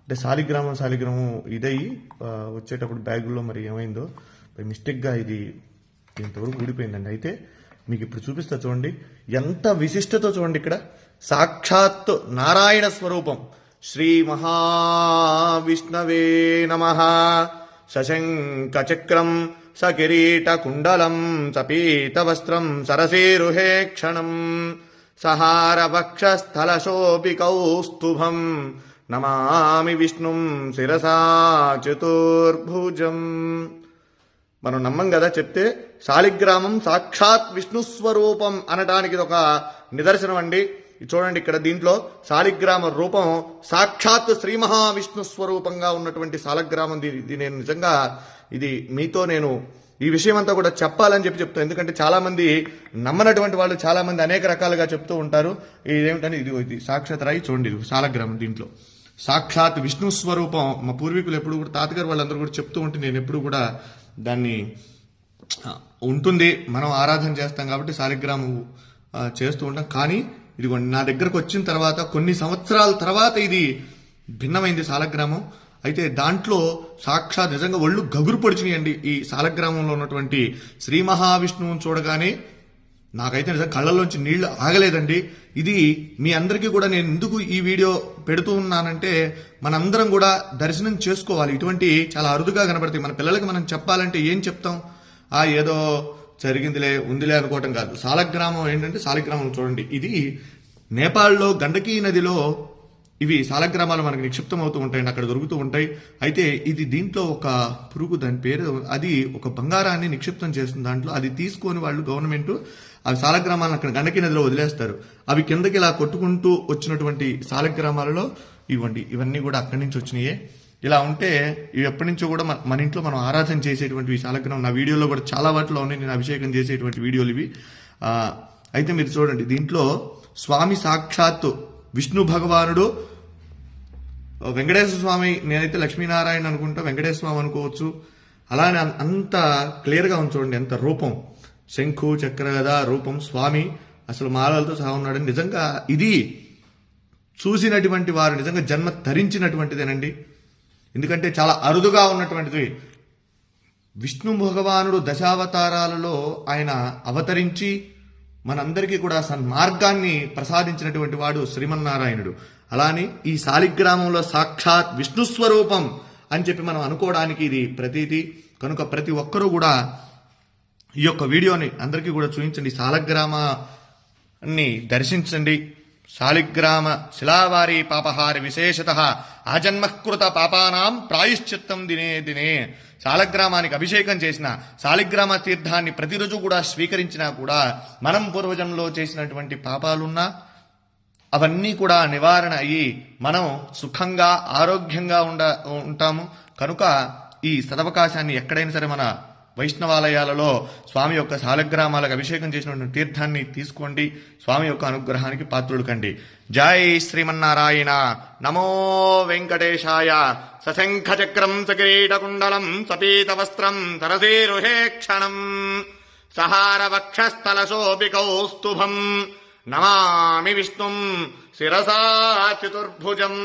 అంటే శాలిగ్రామం ఇదయ్యి వచ్చేటప్పుడు బ్యాగుల్లో మరి ఏమైందో మిస్టేక్గా ఇది ఇంతవరకు ఊడిపోయిందండి. అయితే మీకు ఇప్పుడు చూపిస్తా చూడండి, ఎంత విశిష్టతో చూడండి. ఇక్కడ సాక్షాత్ నారాయణ స్వరూపం. శ్రీ మహావిష్ణవే నమః. సశంఖ చక్రం సకిరీట కుండలం సపీత వస్త్రం సరసీరుహే క్షణం సహార వక్షస్థల శోభి కౌస్తుభం నమామి విష్ణుం శిరసా చతుర్భుజం. మనం నమ్మం కదా చెప్తే. శాలిగ్రామం సాక్షాత్ విష్ణు స్వరూపం అనడానికి ఇది ఒక నిదర్శనం అండి. చూడండి, ఇక్కడ దీంట్లో శాలిగ్రామ రూపం సాక్షాత్ శ్రీ మహావిష్ణు స్వరూపంగా ఉన్నటువంటి శాలిగ్రామం. ఇది నేను నిజంగా ఇది మీతో నేను ఈ విషయం అంతా కూడా చెప్పాలని చెప్తాను. ఎందుకంటే చాలా మంది నమ్మనటువంటి వాళ్ళు చాలా మంది అనేక రకాలుగా చెప్తూ ఉంటారు. ఇదేమిటని ఇది సాక్షాత్ రాయి చూడండి, ఇది శాలిగ్రామం. దీంట్లో సాక్షాత్ విష్ణు స్వరూపం. మా పూర్వీకులు ఎప్పుడు కూడా తాతగారు వాళ్ళందరూ కూడా చెప్తూ ఉంటే నేను ఎప్పుడు కూడా దాన్ని ఉంటుంది, మనం ఆరాధన చేస్తాం కాబట్టి శాలిగ్రామం చేస్తూ ఉంటాం. కానీ ఇదిగోండి, నా దగ్గరకు వచ్చిన తర్వాత కొన్ని సంవత్సరాల తర్వాత ఇది భిన్నమైంది శాలిగ్రామం. అయితే దాంట్లో సాక్షాత్ నిజంగా ఒళ్ళు గగురు పొడిచినాయండి. ఈ శాలిగ్రామంలో ఉన్నటువంటి శ్రీ మహావిష్ణువుని చూడగానే నాకైతే నిజంగా కళ్ళల్లోంచి నీళ్లు ఆగలేదండి. ఇది మీ అందరికీ కూడా నేను ఎందుకు ఈ వీడియో పెడుతూ ఉన్నానంటే, మనందరం కూడా దర్శనం చేసుకోవాలి. ఇటువంటి చాలా అరుదుగా కనబడతాయి. మన పిల్లలకి మనం చెప్పాలంటే ఏం చెప్తాం? ఏదో జరిగిందిలే ఉందిలే అనుకోవటం కాదు. శాలిగ్రామం ఏంటంటే, శాలిగ్రామం చూడండి, ఇది నేపాల్లో గండకీ నదిలో ఇవి శాలిగ్రామాలు మనకి నిక్షిప్తం అవుతూ ఉంటాయండి, అక్కడ దొరుకుతూ ఉంటాయి. అయితే ఇది దీంట్లో ఒక పురుగు, దాని పేరు, అది ఒక బంగారాన్ని నిక్షిప్తం చేస్తుంది దాంట్లో. అది తీసుకొని వాళ్ళు గవర్నమెంట్ అవి శాలిగ్రామాలను అక్కడ గండకీ నదిలో వదిలేస్తారు. అవి కిందకి ఇలా కొట్టుకుంటూ వచ్చినటువంటి శాలిగ్రామాలలో ఇవన్నీ కూడా అక్కడి నుంచి వచ్చినాయే. ఇలా ఉంటే ఇవి ఎప్పటి నుంచో కూడా మన ఇంట్లో మనం ఆరాధన చేసేటువంటి శాలిగ్రామం. నా వీడియోలో కూడా చాలా వాటిలో ఉన్నాయి, నేను అభిషేకం చేసేటువంటి వీడియోలు ఇవి. అయితే మీరు చూడండి, దీంట్లో స్వామి సాక్షాత్తు విష్ణు భగవానుడు, వెంకటేశ్వర స్వామి, నేనైతే లక్ష్మీనారాయణ అనుకుంటా, వెంకటేశ్వర స్వామి అనుకోవచ్చు. అలానే అంత క్లియర్గా ఉంది చూడండి, ఎంత రూపం, శంఖు చక్రగద రూపం, స్వామి అసలు మాలలతో సహా ఉన్నాడు. నిజంగా ఇది చూసినటువంటి వారు నిజంగా జన్మ ధరించినటువంటిదేనండి. ఎందుకంటే చాలా అరుదుగా ఉన్నటువంటిది. విష్ణు భగవానుడు దశావతారాలలో ఆయన అవతరించి మనందరికీ కూడా సన్మార్గాన్ని ప్రసాదించినటువంటి వాడు శ్రీమన్నారాయణుడు. అలానే ఈ శాలిగ్రామంలో సాక్షాత్ విష్ణు స్వరూపం అని చెప్పి మనం అనుకోవడానికి ఇది ప్రతీతి. కనుక ప్రతి ఒక్కరూ కూడా ఈ యొక్క వీడియోని అందరికీ కూడా చూపించండి, శాలిగ్రామాన్ని దర్శించండి. శాలిగ్రామ శిలావారి పాపహారి విశేషత ఆజన్మకృత పాపానాం ప్రాయశ్చిత్తం దినే దినే. శాలిగ్రామానికి అభిషేకం చేసిన, శాలిగ్రామ తీర్థాన్ని ప్రతిరోజు కూడా స్వీకరించినా కూడా మనం పూర్వజంలో చేసినటువంటి పాపాలున్నా అవన్నీ కూడా నివారణ అయ్యి మనం సుఖంగా ఆరోగ్యంగా ఉంటాము. కనుక ఈ సదవకాశాన్ని ఎక్కడైనా సరే మన వైష్ణవాలయాలలో స్వామి యొక్క శాలిగ్రామాలకు అభిషేకం చేసినటువంటి తీర్థాన్ని తీసుకోండి. స్వామి యొక్క అనుగ్రహానికి పాత్రులు కండి. జై శ్రీమన్నారాయణ. నమో వెంకటేశాయ. సశంఖ చక్రం సకిరీటకుండలం సపీత వస్త్రం సరసీరుహే క్షణం సహార వక్షస్థల శోభి కౌస్తుభం నమామి విష్ణుం శిరసా చతుర్భుజం.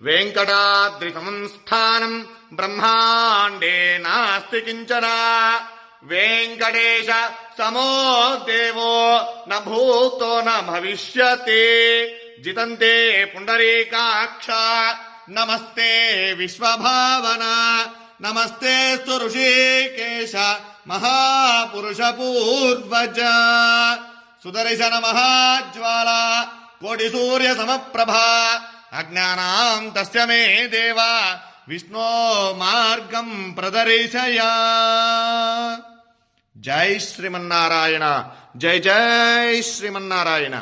వెంకటాద్రి సంస్థానం బ్రహ్మాండే నాస్తి కించన వెంకటేశ సమో దేవో న భూతో న భవిష్యతి. జితంతే పుండరీకాక్ష నమస్తే విశ్వభావన నమస్తే ఋషికేశ మహాపురుష పూర్వజ. సుదర్శన మహాజ్వాల కోటి సూర్య సమప్రభా అజ్ఞానాం తస్య మే దేవా విష్ణో మార్గం ప్రదర్శయ. జై శ్రీమన్నారాయణ. జై జై శ్రీమన్నారాయణ.